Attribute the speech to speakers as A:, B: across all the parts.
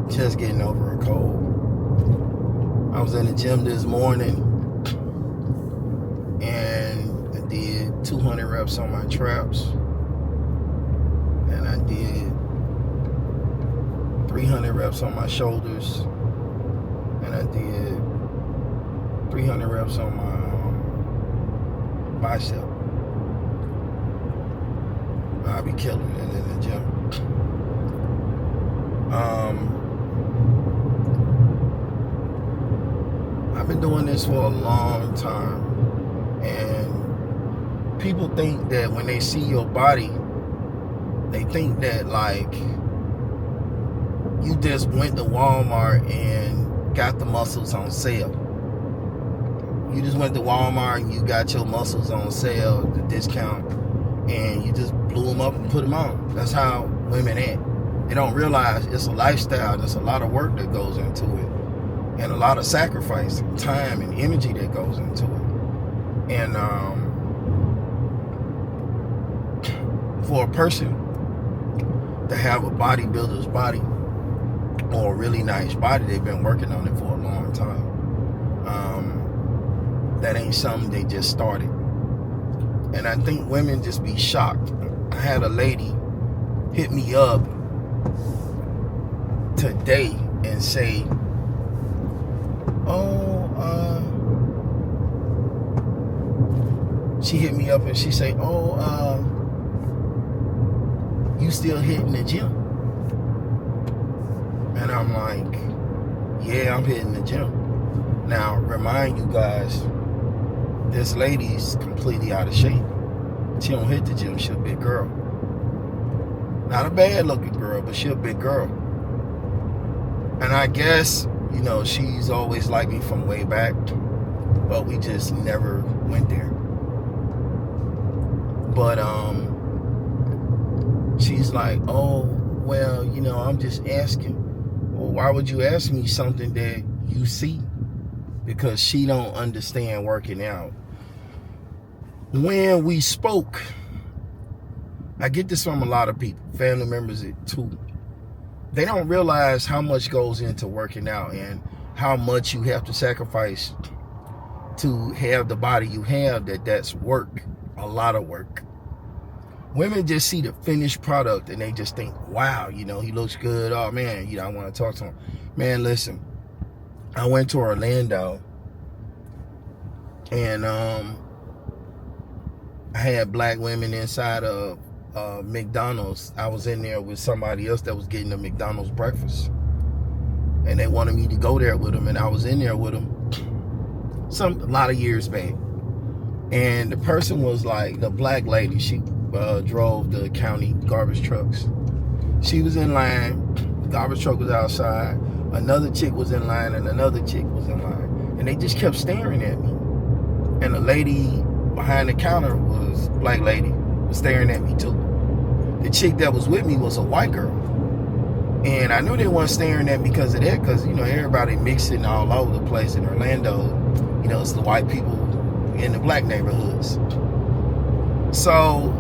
A: Just getting over a cold. I was in the gym this morning and I did 200 reps on my traps, and I did 300 reps on my shoulders, and I did 300 reps on my bicep. I'll be killing it in the gym. I've been doing this for a long time, and people think that when they see your body, they think that like you just went to Walmart and got the muscles on sale. You just went to Walmart and you got your muscles on sale, the discount, and you just blew them up and put them on. That's how women act. They don't realize it's a lifestyle. There's a lot of work that goes into it, and a lot of sacrifice, and time, and energy that goes into it. And for a person to have a bodybuilder's body or a really nice body, they've been working on it for a long time. That ain't something they just started. And I think women just be shocked. I had a lady hit me up today and say, she hit me up and she say, you still hitting the gym? And I'm like, yeah, I'm hitting the gym. Now, remind you guys, this lady's completely out of shape. She don't hit the gym. She a big girl. Not a bad looking girl, but she a big girl. And I guess, you know, she's always liked me from way back, but we just never went there. But she's like, oh, well, you know, I'm just asking. Well, why would you ask me something that you see? Because she don't understand working out. When we spoke, I get this from a lot of people, family members too. They don't realize how much goes into working out and how much you have to sacrifice to have the body you have. That's work, a lot of work. Women just see the finished product and they just think, wow, you know, he looks good. Oh man, you know, I want to talk to him. Man, listen, I went to Orlando and I had black women inside of McDonald's. I was in there with somebody else that was getting a McDonald's breakfast, and they wanted me to go there with them, and I was in there with them a lot of years back. And the person was like, the black lady, she drove the county garbage trucks. She was in line, the garbage truck was outside, another chick was in line, and another chick was in line, and they just kept staring at me. And the lady behind the counter was, black lady, was staring at me too. The chick that was with me was a white girl. And I knew they weren't staring at me because of that, because, you know, everybody mixing all over the place in Orlando. You know, it's the white people in the black neighborhoods. So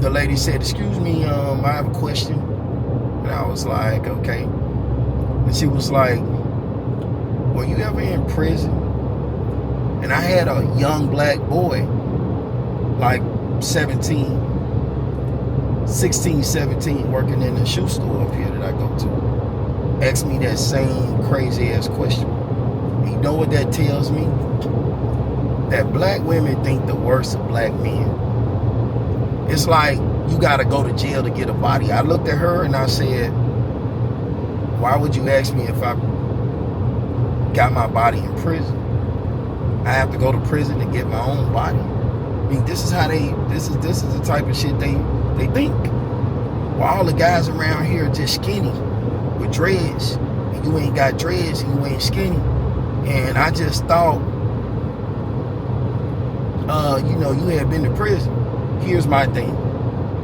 A: the lady said, excuse me, I have a question. And I was like, okay. And she was like, were you ever in prison? And I had a young black boy, like 16, 17, working in the shoe store up here that I go to, asked me that same crazy ass question. And you know what that tells me? That black women think the worst of black men. It's like you gotta go to jail to get a body. I looked at her and I said, why would you ask me if I got my body in prison? I have to go to prison to get my own body. I mean, this is how this is the type of shit they think. Well, all the guys around here are just skinny with dreads, and you ain't got dreads and you ain't skinny. And I just thought, you know, you had been to prison. Here's my thing,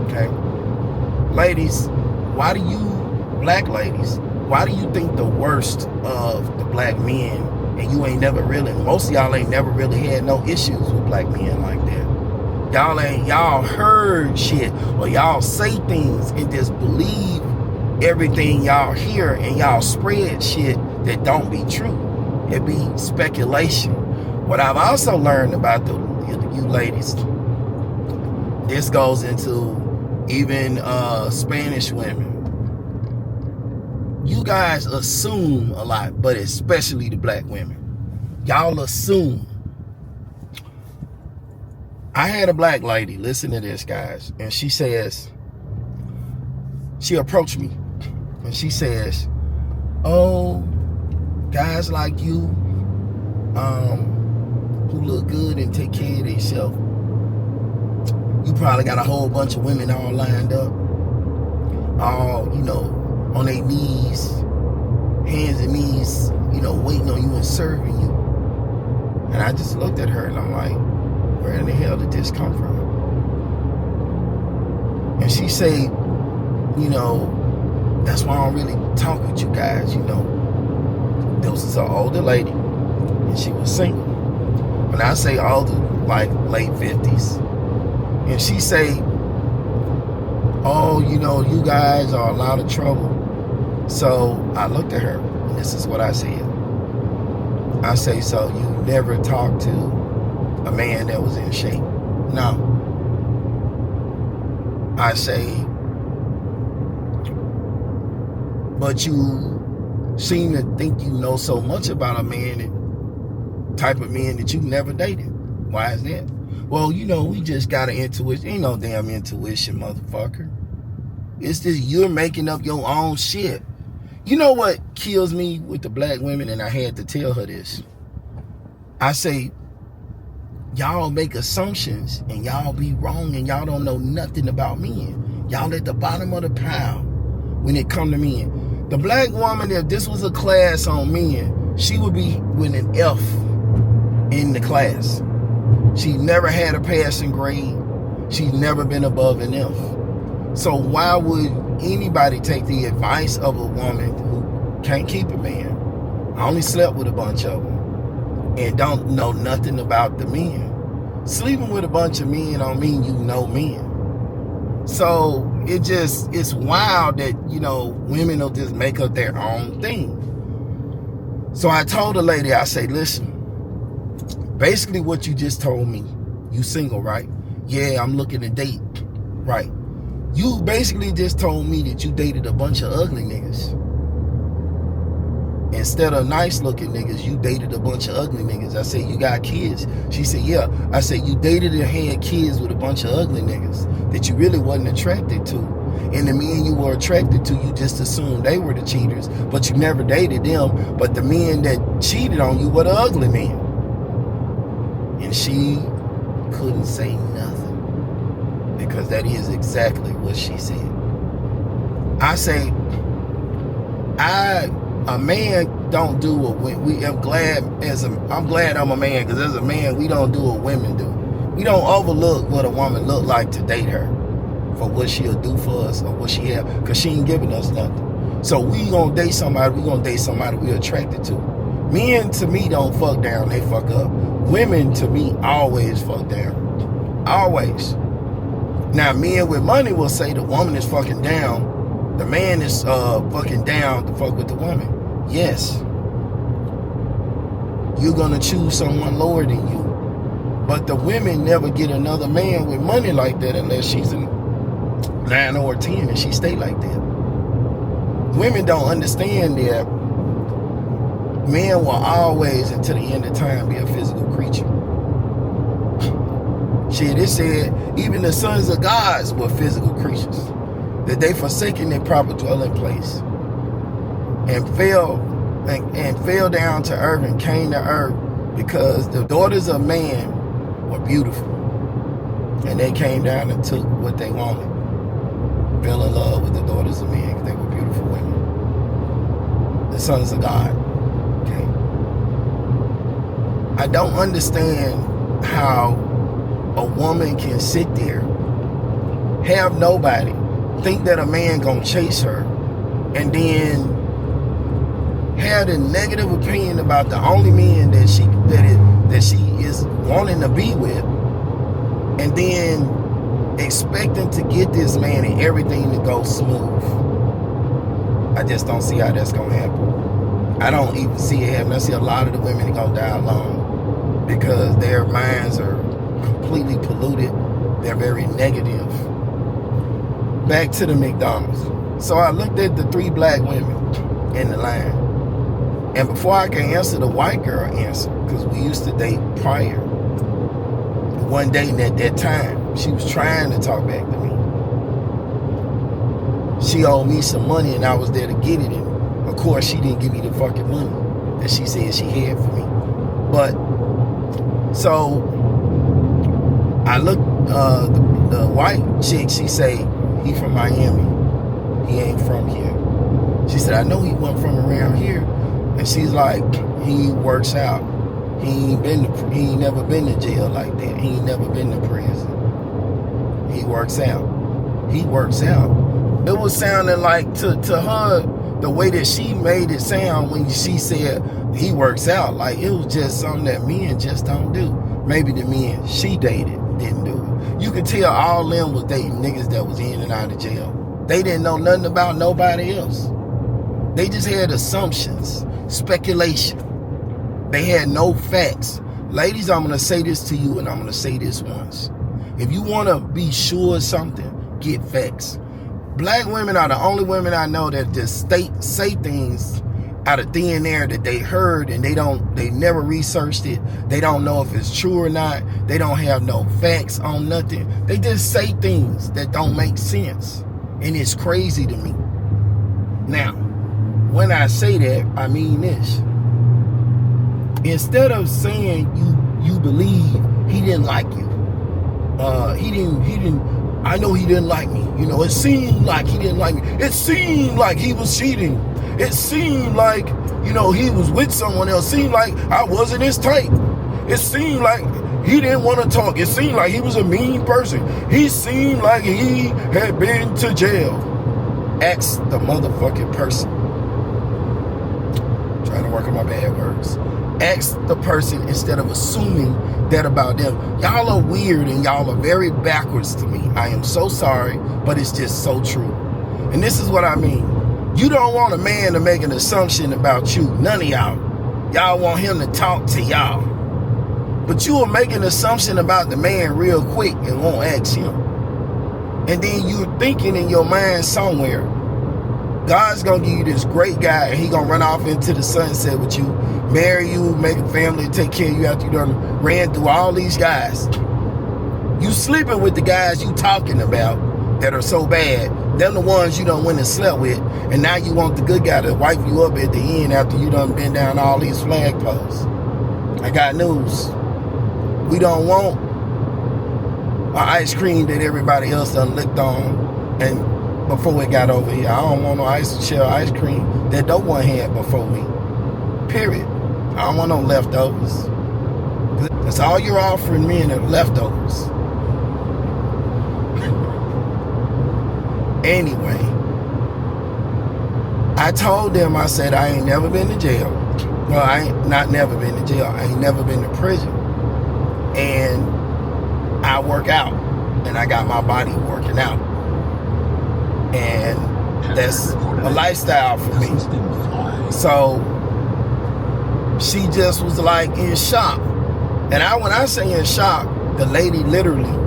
A: okay? Ladies, black ladies, why do you think the worst of the black men, and you ain't never really, most of y'all ain't never really had no issues with black men like that? Y'all heard shit, or y'all say things and just believe everything y'all hear and y'all spread shit that don't be true. It be speculation. What I've also learned about you ladies, this goes into even Spanish women. You guys assume a lot, but especially the black women. Y'all assume. I had a black lady, listen to this, guys, and she says, she approached me, and she says, oh, guys like you, who look good and take care of themselves, you probably got a whole bunch of women all lined up, all, you know, on their knees, hands and knees, you know, waiting on you and serving you. And I just looked at her and I'm like, where in the hell did this come from? And she said, you know, that's why I don't really talk with you guys, you know. This was an older lady and she was single. When I say older, like late 50s. And she say, oh, you know, you guys are a lot of trouble. So I looked at her, and this is what I said. I say, so you never talked to a man that was in shape? No. I say, but you seem to think you know so much about a man, and type of man that you never dated. Why is that? Well, you know, we just got an intuition. Ain't no damn intuition, motherfucker. It's just you're making up your own shit. You know what kills me with the black women, and I had to tell her this. I say, y'all make assumptions, and y'all be wrong, and y'all don't know nothing about men. Y'all at the bottom of the pile when it come to men. The black woman, if this was a class on men, she would be with an F in the class. She never had a passing grade. She's never been above an F. So why would anybody take the advice of a woman who can't keep a man? I only slept with a bunch of them and don't know nothing about the men. Sleeping with a bunch of men don't mean you know men. So it's wild that, you know, women will just make up their own thing. So I told the lady, I say, listen, basically what you just told me, you single, right? Yeah, I'm looking to date, right? You basically just told me that you dated a bunch of ugly niggas. Instead of nice looking niggas, you dated a bunch of ugly niggas. I said, you got kids? She said, yeah. I said, you dated and had kids with a bunch of ugly niggas that you really wasn't attracted to. And the men you were attracted to, you just assumed they were the cheaters, but you never dated them. But the men that cheated on you were the ugly men. And she couldn't say nothing. Because that is exactly what she said. I say, a man don't do what I'm glad I'm a man, because as a man, we don't do what women do. We don't overlook what a woman look like to date her for what she'll do for us or what she have, because she ain't giving us nothing. So we gonna date somebody we're attracted to. Men to me don't fuck down, they fuck up. Women to me always fuck down. Always. Now, men with money will say the woman is fucking down. The man is fucking down to fuck with the woman. Yes. You're going to choose someone lower than you. But the women never get another man with money like that unless she's a 9 or 10 and she stay like that. Women don't understand that men will always, until the end of time, be a physical creature. Shit, it said even the sons of gods were physical creatures, that they forsaken their proper dwelling place and fell down to earth and came to earth because the daughters of man were beautiful, and they came down and took what they wanted, fell in love with the daughters of men because they were beautiful women, the sons of God. Okay, I don't understand how a woman can sit there, have nobody, think that a man gonna chase her, and then have the negative opinion about the only man that she is wanting to be with, and then expecting to get this man and everything to go smooth. I just don't see how that's gonna happen. I don't even see it happen. I see a lot of the women that go die alone because their minds are completely polluted. They're very negative. Back to the McDonald's. So I looked at the 3 black women in the line. And before I can answer, the white girl answered, because we used to date prior. One dating at that time, she was trying to talk back to me. She owed me some money and I was there to get it. And of course, she didn't give me the fucking money that she said she had for me. But, so, I looked, the white chick, she say, he from Miami. He ain't from here. She said, I know he wasn't from around here. And she's like, he works out. He ain't never been to jail like that. He ain't never been to prison. He works out. He works out. It was sounding like to her, the way that she made it sound when she said he works out, like it was just something that men just don't do. Maybe the men she dated didn't do it. You could tell all them was dating niggas that was in and out of jail. They didn't know nothing about nobody else. They just had assumptions, speculation. They had no facts. Ladies, I'm going to say this to you, and I'm going to say this once. If you want to be sure of something, get facts. Black women are the only women I know that just say things out of thin air that they heard, and they never researched it. They don't know if it's true or not. They don't have no facts on nothing. They just say things that don't make sense. And it's crazy to me. Now, when I say that, I mean this. Instead of saying you believe he didn't like you, he didn't, I know he didn't like me. You know, it seemed like he didn't like me. It seemed like he was cheating. It seemed like, you know, he was with someone else. It seemed like I wasn't his type. It seemed like he didn't want to talk. It seemed like he was a mean person. He seemed like he had been to jail. Ask the motherfucking person. Trying to work on my bad words. Ask the person instead of assuming that about them. Y'all are weird and y'all are very backwards to me. I am so sorry, but it's just so true. And this is what I mean. You don't want a man to make an assumption about you. None of y'all. Y'all want him to talk to y'all. But you will make an assumption about the man real quick and won't ask him. And then you're thinking in your mind somewhere, God's going to give you this great guy and he going to run off into the sunset with you, marry you, make a family, take care of you after you done ran through all these guys. You sleeping with the guys you talking about that are so bad. Them the ones you done went and slept with. And now you want the good guy to wipe you up at the end after you done been down all these flagpoles. I got news. We don't want an ice cream that everybody else done licked on and before it got over here. I don't want no ice cream that no one had before me. Period. I don't want no leftovers. That's all you're offering me, are leftovers. Anyway, I told them, I said, I ain't never been to jail. Well, I ain't not never been to jail. I ain't never been to prison. And I work out. And I got my body working out. And that's a lifestyle for me. So she just was like in shock. And when I say in shock, the lady literally,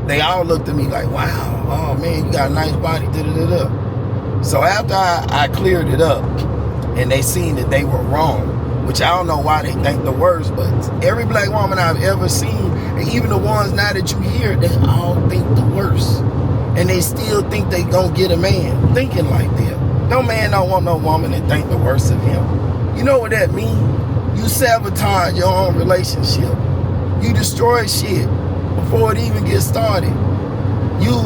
A: they all looked at me like, wow, oh man, you got a nice body, da-da-da-da. So after I cleared it up and they seen that they were wrong, which I don't know why they think the worst, but every black woman I've ever seen, and even the ones now that you hear, they all think the worst. And they still think they gonna get a man thinking like that. No man don't want no woman to think the worst of him. You know what that means? You sabotage your own relationship. You destroy shit before it even gets started. You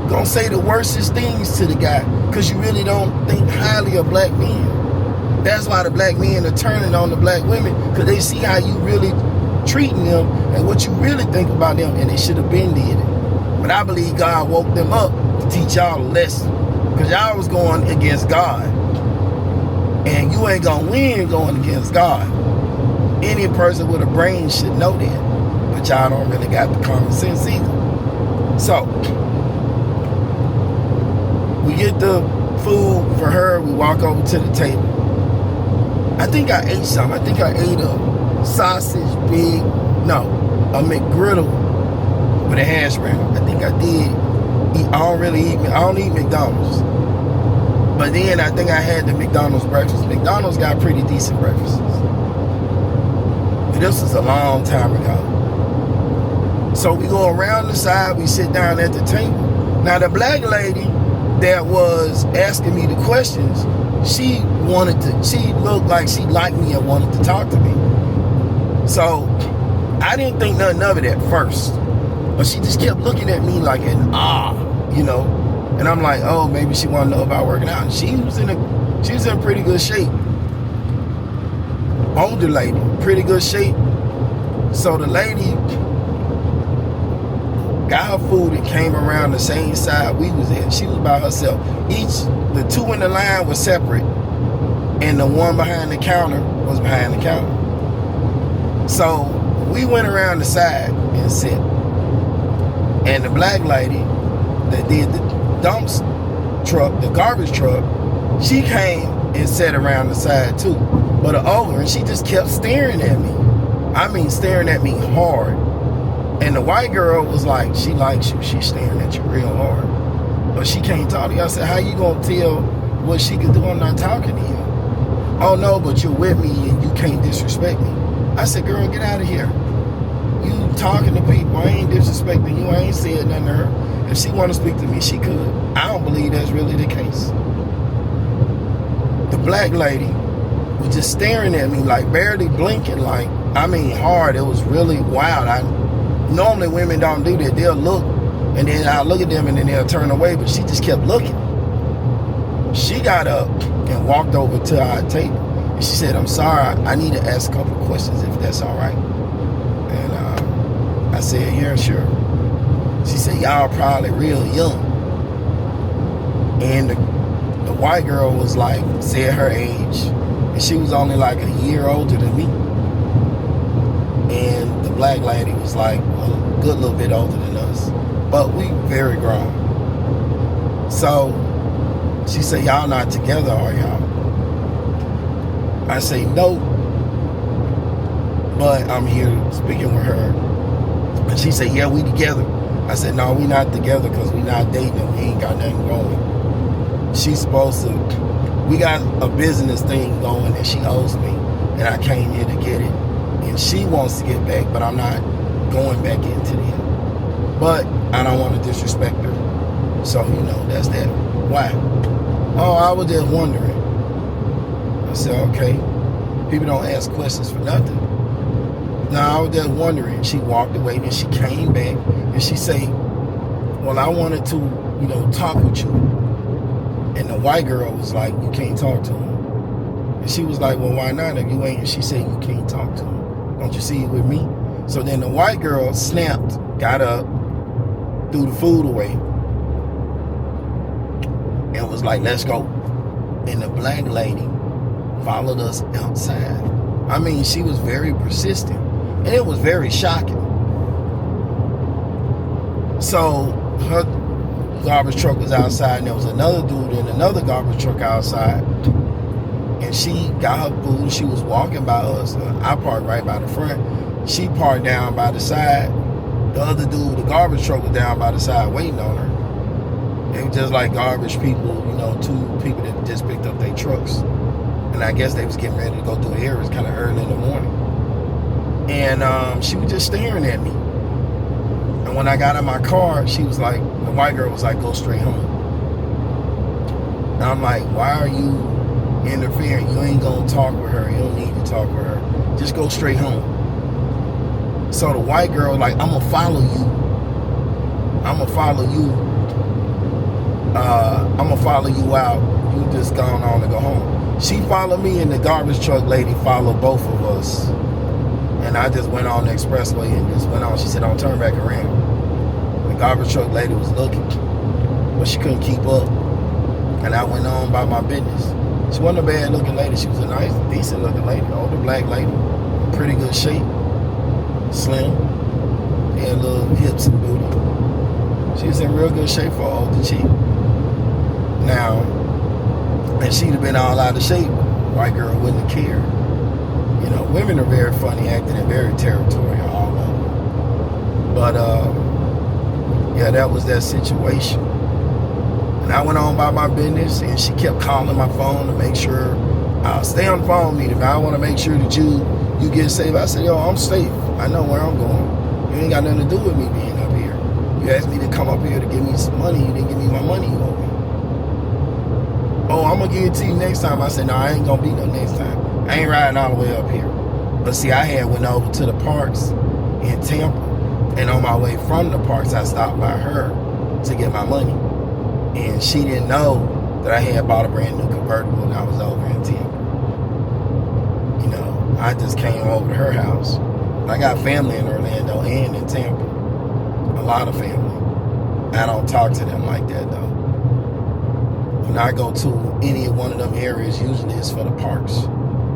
A: gonna say the worstest things to the guy because you really don't think highly of black men. That's why the black men are turning on the black women, because they see how you really treating them and what you really think about them, and they should have been did it. But I believe God woke them up to teach y'all a lesson, because y'all was going against God. And you ain't gonna win going against God. Any person with a brain should know that. But y'all don't really got the common sense either. So, we get to food for her. We walk over to the table. I think I ate something. I think I ate a sausage, a McGriddle with a hash brown. I think I did eat. I don't eat McDonald's. But then I think I had the McDonald's breakfast. McDonald's got pretty decent breakfasts. But this was a long time ago. So we go around the side, we sit down at the table. Now the black lady that was asking me the questions, she looked like she liked me and wanted to talk to me. So I didn't think nothing of it at first. But she just kept looking at me like an And I'm like, oh, maybe she wanted to know about working out. And she was in pretty good shape. Older lady, pretty good shape. So the lady got her food and came around the same side we was at. She was by herself. The two in the line were separate, and the one behind the counter was behind the counter. So we went around the side and sat. And the black lady that did the the garbage truck, she came and sat around the side too. But and she just kept staring at me. I mean, staring at me hard. And the white girl was like, she likes you. She's staring at you real hard. But she can't talk to you. I said, how you gonna tell what she could do? I'm not talking to you. Oh no, but you're with me and you can't disrespect me. I said, girl, get out of here. You talking to people. I ain't disrespecting you. I ain't saying nothing to her. If she want to speak to me, she could. I don't believe that's really the case. The black lady was just staring at me, like barely blinking, like, I mean hard. It was really wild. Normally women don't do that. They'll look and then I'll look at them and then they'll turn away, but she just kept looking. She got up and walked over to our table and she said, I'm sorry, I need to ask a couple of questions if that's all right. And I said, yeah, sure. She said, y'all probably real young. And the white girl was like, said her age, and she was only like a year older than me. And the black lady was like a good little bit older than us, but we very grown. So she said, y'all not together, are y'all? I say, no, but I'm here speaking with her. And she said, yeah, we together. I said, no, we not together because we not dating and we ain't got nothing going. She's supposed to, we got a business thing going that she owes me, and I came here to get it. And she wants to get back, but I'm not going back into it. But I don't want to disrespect her. So, that's that. Why? Oh, I was just wondering. I said, okay. People don't ask questions for nothing. No, I was just wondering. She walked away, then she came back, and she said, well, I wanted to, talk with you. And the white girl was like, you can't talk to him. And she was like, well, why not? If you ain't, and she said, you can't talk to him. Don't you see it with me? So then the white girl snapped, got up, threw the food away, and was like, let's go. And the black lady followed us outside. I mean, she was very persistent. And it was very shocking. So her garbage truck was outside, and there was another dude in another garbage truck outside. And she got her food. She was walking by us. I parked right by the front. She parked down by the side. The other dude, the garbage truck, was down by the side waiting on her. It was just like garbage people, two people that just picked up their trucks. And I guess they was getting ready to go do an errand. It was kind of early in the morning. And she was just staring at me. And when I got in my car, she was like, the white girl was like, go straight home. And I'm like, why are you interfering? You ain't gonna talk with her. You don't need to talk with her. Just go straight home. So the white girl like, I'm gonna follow you. I'm gonna follow you. I'm gonna follow you out. You just gone on to go home. She followed me, and the garbage truck lady followed both of us. And I just went on the expressway and just went on. She said, don't turn back around. The garbage truck lady was looking, but she couldn't keep up. And I went on by my business. She wasn't a bad looking lady. She was a nice, decent looking lady, older black lady, pretty good shape, slim, had little hips and booty. She was in real good shape for an older chick. Now, and she'd have been all out of shape, white girl wouldn't have cared. You know, women are very funny acting and very territorial, all of them. But yeah, that was that situation. And I went on by my business, and she kept calling my phone to make sure I'll stay on the phone with me. I want to make sure that you get safe. I said, yo, I'm safe. I know where I'm going. You ain't got nothing to do with me being up here. You asked me to come up here to give me some money. You didn't give me my money, you owe me. Oh, I'm going to give it to you next time. I said, no, I ain't going to be no next time. I ain't riding all the way up here. But see, I had went over to the parks in Tampa. And on my way from the parks, I stopped by her to get my money. And she didn't know that I had bought a brand new convertible when I was over in Tampa. You know, I just came over to her house. I got family in Orlando and in Tampa. A lot of family. I don't talk to them like that, though. When I go to any one of them areas, usually it's for the parks.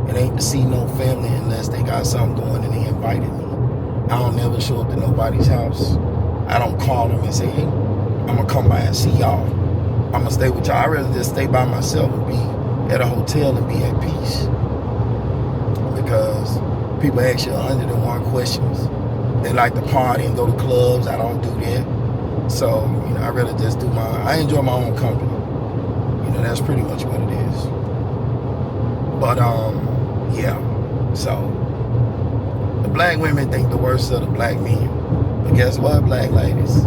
A: It ain't to see no family unless they got something going and they invited me. I don't never show up to nobody's house. I don't call them and say, hey, I'm going to come by and see y'all. I'm going to stay with y'all. I'd rather just stay by myself and be at a hotel and be at peace. Because people ask you 101 questions. They like to party and go to clubs. I don't do that. So, you know, I'd rather just do I enjoy my own company. You know, that's pretty much what it is. But, yeah. So, the black women think the worst of the black men. But guess what, black ladies?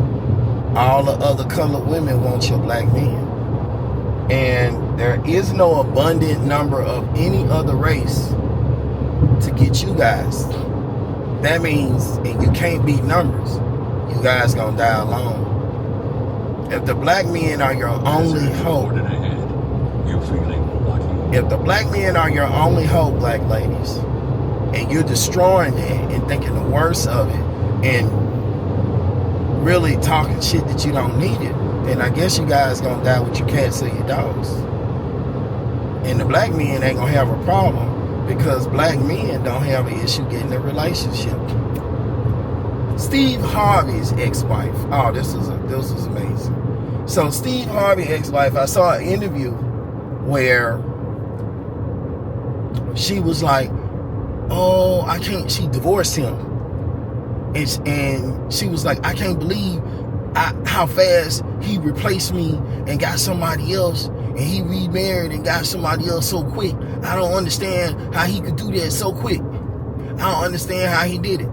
A: All the other colored women want your black men. And there is no abundant number of any other race to get you guys. That means, and you can't beat numbers, you guys gonna die alone. If the black men are your only hope, if the black men are your only hope, black ladies, and you're destroying it and thinking the worst of it and really talking shit that you don't need it, then I guess you guys gonna die with your cats or your dogs. And the black men ain't gonna have a problem because black men don't have an issue getting a relationship. Steve Harvey's ex-wife. Oh, this was amazing. So Steve Harvey's ex-wife, I saw an interview where she was like, oh, I can't, she divorced him. And she was like, I can't believe how fast he replaced me and got somebody else, and he remarried and got somebody else so quick. I don't understand how he could do that so quick. I don't understand how he did it.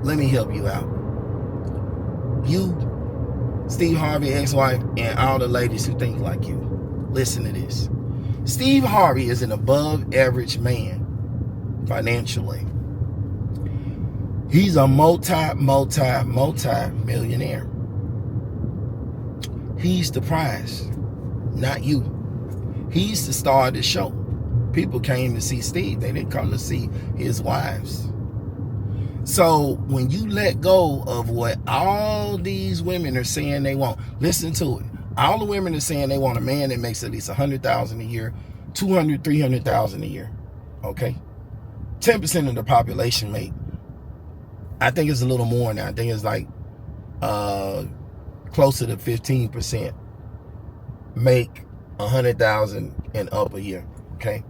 A: Let me help you out. You, Steve Harvey ex-wife, and all the ladies who think like you, listen to this. Steve Harvey is an above average man financially. He's a multi-millionaire. He's the prize, not you. He's the star of the show. People came to see Steve. They didn't come to see his wives. So when you let go of what all these women are saying they want, listen to it. All the women are saying they want a man that makes at least $100,000 a year, $200,000, $300,000 a year. Okay? 10% of the population make, I think it's a little more now. I think it's like closer to 15% make $100,000 and up a year. Okay,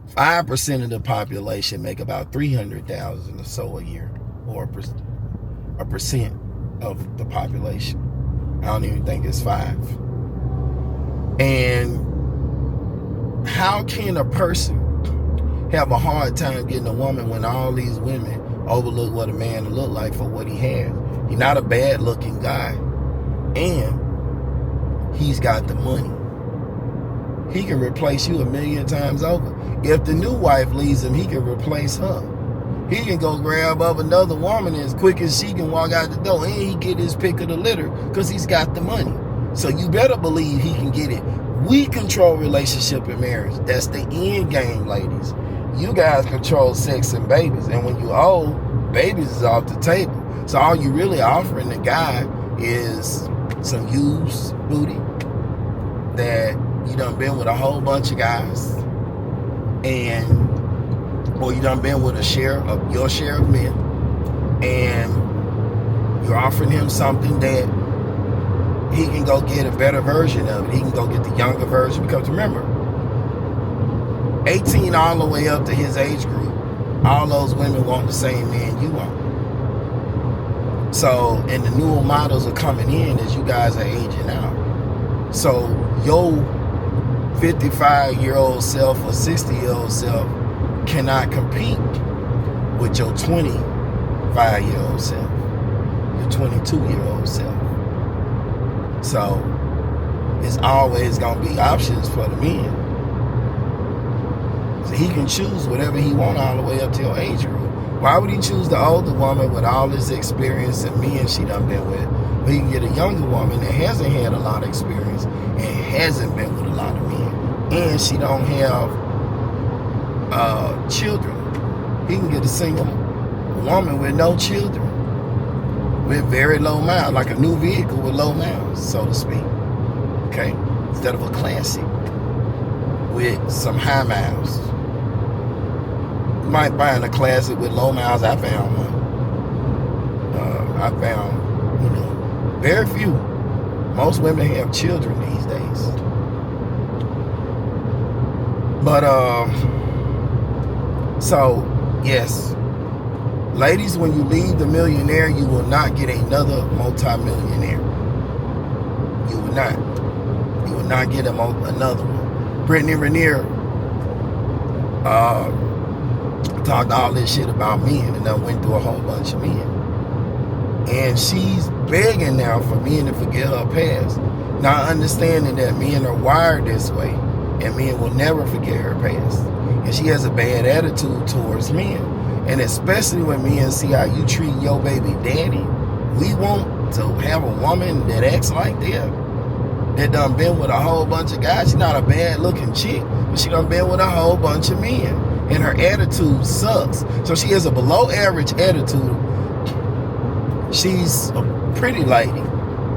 A: 5% of the population make about $300,000 or so a year, or a percent of the population. I don't even think it's 5. And how can a person have a hard time getting a woman when all these women overlook what a man look like for what he has? He's not a bad looking guy, and he's got the money. He can replace you 1,000,000 times over. If the new wife leaves him, he can replace her. He can go grab up another woman as quick as she can walk out the door, and he get his pick of the litter because he's got the money. So you better believe he can get it. We control relationship and marriage. That's the end game, ladies. You guys control sex and babies, and when you old, babies is off the table. So all you really offering the guy is some used booty that you done been with a whole bunch of guys, or you done been with your share of men, and you're offering him something that he can go get a better version of it. He can go get the younger version. Because remember, 18 all the way up to his age group, all those women want the same man you want. So, and the newer models are coming in as you guys are aging out. So your 55-year-old self or 60-year-old self cannot compete with your 25-year-old self, your 22-year-old self. So it's always going to be options for the men. So he can choose whatever he wants all the way up to your age group. Why would he choose the older woman with all this experience and men she done been with? But he can get a younger woman that hasn't had a lot of experience and hasn't been with a lot of men. And she don't have children. He can get a single woman with no children, with very low miles, like a new vehicle with low miles, so to speak. Okay? Instead of a classic with some high miles. You might buy a classic with low miles. I found one. I found, very few. Most women have children these days. But, so, yes. Ladies, when you leave the millionaire, you will not get another multi-millionaire. You will not. You will not get another one. Brittany Renier talked all this shit about men, and I went through a whole bunch of men. And she's begging now for men to forget her past. Not understanding that men are wired this way, and men will never forget her past. And she has a bad attitude towards men. And especially when men see how you treat your baby daddy, we want to have a woman that acts like that done been with a whole bunch of guys. She's not a bad looking chick, but she done been with a whole bunch of men. And her attitude sucks. So she has a below average attitude. She's a pretty lady.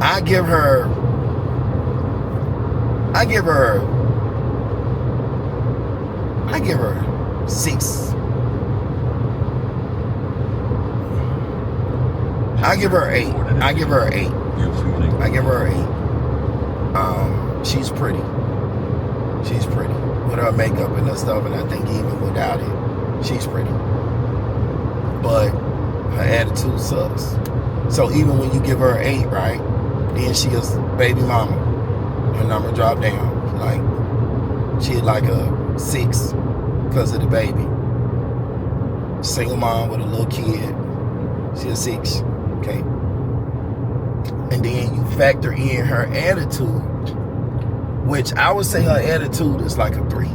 A: I give her 6. I give her 8. I give her 8. I give her 8. She's pretty. She's pretty. With her makeup and her stuff, and I think even without it, she's pretty. But her attitude sucks. So even when you give her an 8, right, then she is baby mama. Her number dropped down. Like, she's like a 6 because of the baby. Single mom with a little kid. She's a 6. Okay. And then you factor in her attitude, which I would say her attitude is like a 3.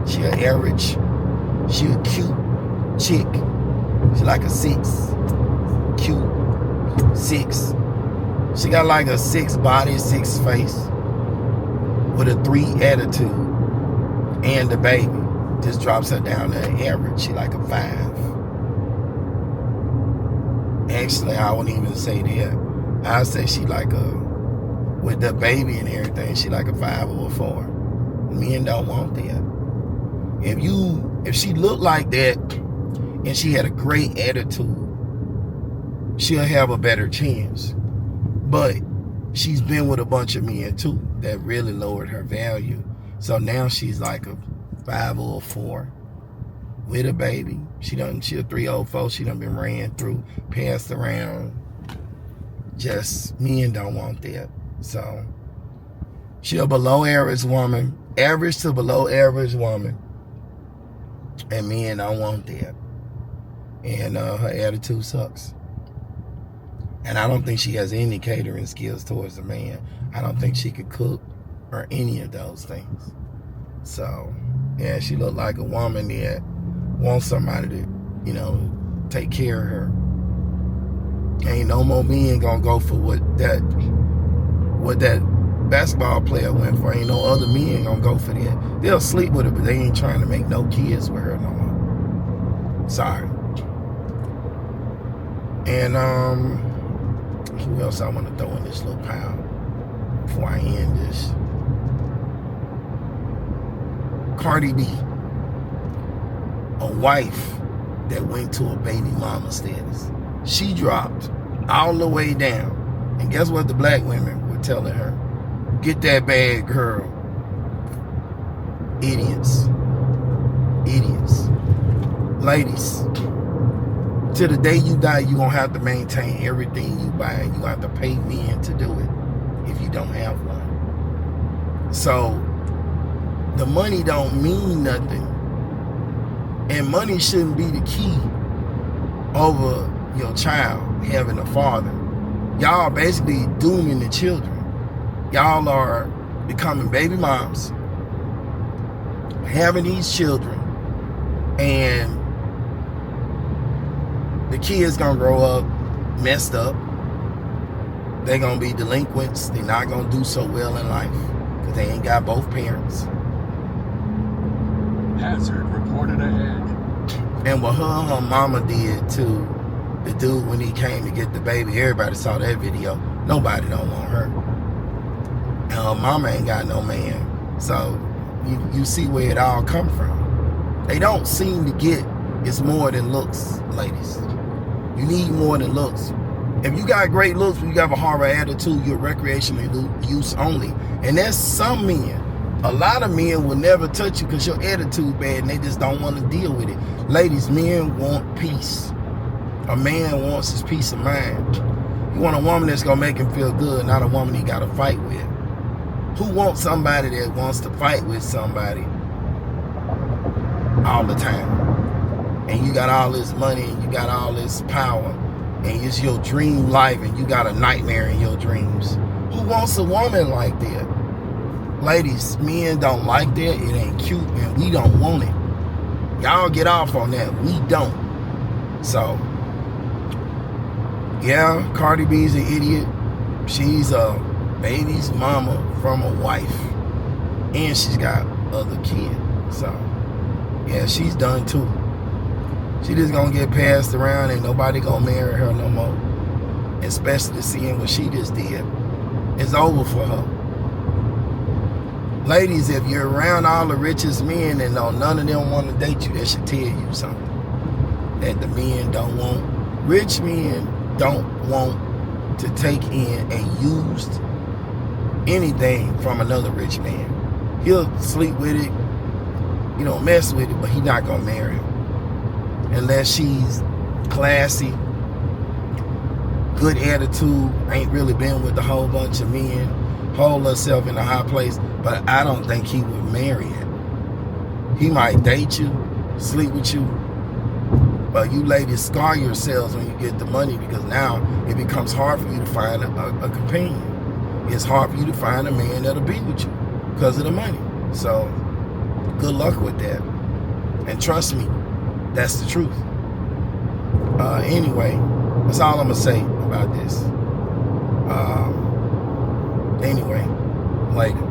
A: She an average. She a cute chick. She like a 6. Cute 6. She got like a 6 body, 6 face, with a 3 attitude. And the baby just drops her down to average. She like a 5. Actually, I wouldn't even say that. I'd say she like a, with the baby and everything, she like a 5 or a 4. Men don't want that. If she looked like that and she had a great attitude, she'll have a better chance. But she's been with a bunch of men too that really lowered her value. So now she's like a 5 or a 4 with a baby. She a 304. She done been ran through, passed around. Just men don't want that. So she a below average woman, average to below average woman, and men don't want that. And her attitude sucks. And I don't think she has any catering skills towards a man. I don't think she could cook or any of those things. So yeah, she looked like a woman that wants somebody to, take care of her. Ain't no more men gonna go for what that basketball player went for. Ain't no other men gonna go for that. They'll sleep with her, but they ain't trying to make no kids with her no more. Sorry. And who else I want to throw in this little pile before I end this? Cardi B, a wife that went to a baby mama status. She dropped all the way down. And guess what the black women were telling her? Get that bag, girl. Idiots. Idiots. Ladies, till the day you die, you're going to have to maintain everything you buy. You have to pay men to do it if you don't have one. So, the money don't mean nothing. And money shouldn't be the key over your child having a father. Y'all basically dooming the children. Y'all are becoming baby moms, having these children, and the kids gonna grow up messed up. They're gonna be delinquents. They're not gonna do so well in life because they ain't got both parents.
B: Hazard reported ahead.
A: And what her mama did to the dude when he came to get the baby, everybody saw that video. Nobody don't want her. And her mama ain't got no man. So you see where it all come from. They don't seem to get it's more than looks, ladies. You need more than looks. If you got great looks, but you have a horrible attitude, you're recreational use only. And that's some men. A lot of men will never touch you because your attitude bad and they just don't want to deal with it. Ladies, men want peace. A man wants his peace of mind. You want a woman that's going to make him feel good, not a woman he got to fight with. Who wants somebody that wants to fight with somebody all the time? And you got all this money and you got all this power and it's your dream life and you got a nightmare in your dreams. Who wants a woman like that? Ladies, men don't like that. It ain't cute and we don't want it. Y'all get off on that. We don't. So, yeah, Cardi B's an idiot. She's a baby's mama from a wife. And she's got other kids. So, yeah, she's done too. She just gonna get passed around and nobody gonna marry her no more. Especially seeing what she just did. It's over for her. Ladies, if you're around all the richest men and none of them want to date you, that should tell you something. That the men don't want. Rich men don't want to take in a used anything from another rich man. He'll sleep with it, mess with it, but he's not gonna marry her. Unless she's classy, good attitude, ain't really been with a whole bunch of men, hold herself in a high place, but I don't think he would marry her. He might date you, sleep with you, but you ladies scar yourselves when you get the money because now it becomes hard for you to find a companion. It's hard for you to find a man that'll be with you because of the money. So, good luck with that. And trust me, that's the truth. Anyway, that's all I'm going to say about this. Anyway, later.